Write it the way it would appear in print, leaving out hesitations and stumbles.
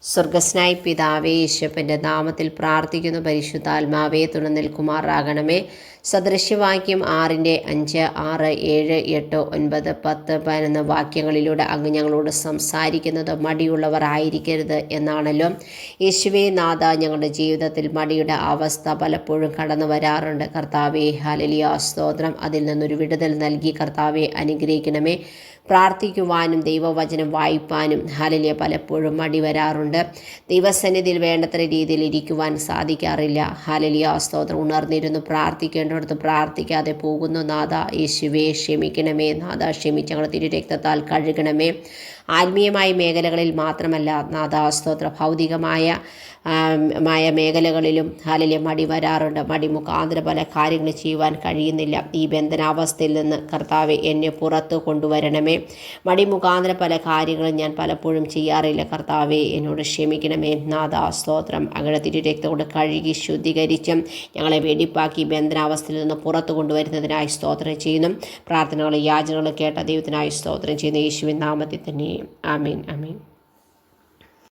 സ്വർഗസ്നായ പിതാവേ, യേശുവിൻ്റെ നാമത്തിൽ പ്രാർത്ഥിക്കുന്നു. പരിശുദ്ധാത്മാവേ തുണ നിൽക്കുമാറാകണമേ. സദൃശ്യവാക്യം 6-5, 6, 7, 8, 9, 10, 11 വാക്യങ്ങളിലൂടെ അങ്ങ് ഞങ്ങളോട് സംസാരിക്കുന്നത് മടിയുള്ളവർ ആയിരിക്കരുത് എന്നാണല്ലോ. യേശുവേ നാഥ, ഞങ്ങളുടെ ജീവിതത്തിൽ മടിയുടെ അവസ്ഥ പലപ്പോഴും കടന്നു വരാറുണ്ട്. കർത്താവേ, ഹല്ലേലൂയ, സ്തോത്രം. അതിൽ നിന്നൊരു വിടുതൽ നൽകി കർത്താവെ അനുഗ്രഹിക്കണമേ. പ്രാർത്ഥിക്കുവാനും ദൈവവചനം വായിപ്പാനും ഹല്ലേലൂയ പലപ്പോഴും മടി വരാറുണ്ട്. ദൈവസന്നിധിയിൽ വേണ്ടത്ര രീതിയിൽ ഇരിക്കുവാൻ സാധിക്കാറില്ല. ഹല്ലേലൂയ, സ്തോത്രം. ഉണർന്നിരുന്നു പ്രാർത്ഥിക്കേണ്ടടുത്ത് പ്രാർത്ഥിക്കാതെ പോകുന്നു. നാഥ യേശുവേ ക്ഷമിക്കണമേ. നാഥ ക്ഷമിച്ച് ഞങ്ങളുടെ തിരുരക്തത്താൽ കഴുകണമേ. ആത്മീയമായ മേഖലകളിൽ മാത്രമല്ല നാഥ, സ്തോത്രം, ഭൗതികമായ മേഖലകളിലും ഹല്ലേലൂയ മടി വരാറുണ്ട്. മടി മുഖാന്തരം പല കാര്യങ്ങൾ ചെയ്യുവാൻ കഴിയുന്നില്ല. ഈ ബന്ധനാവസ്ഥയിൽ നിന്ന് കർത്താവെ എന്നെ പുറത്ത് കൊണ്ടുവരണമേ. മടി മുഖാന്തരം പല കാര്യങ്ങളും ഞാൻ പലപ്പോഴും ചെയ്യാറില്ല. കർത്താവെ എന്നോട് ക്ഷമിക്കണമേ. നാഥ, സ്തോത്രം. അങ്ങയുടെ തിരുരക്തം കൊണ്ട് കഴുകി ശുദ്ധീകരിച്ചും ഞങ്ങളെ വെടിപ്പാക്കി ബന്ധനാവസ്ഥയിൽ നിന്ന് പുറത്ത് കൊണ്ടുവരുന്നതിനായി സ്തോത്രം ചെയ്യുന്നു. പ്രാർത്ഥനകളും യാചനകളും കേട്ട ദൈവത്തിനായി സ്തോത്രം ചെയ്യുന്നു. യേശുവിൻ നാമത്തിൽ തന്നെ. ആമേൻ, ആമേൻ.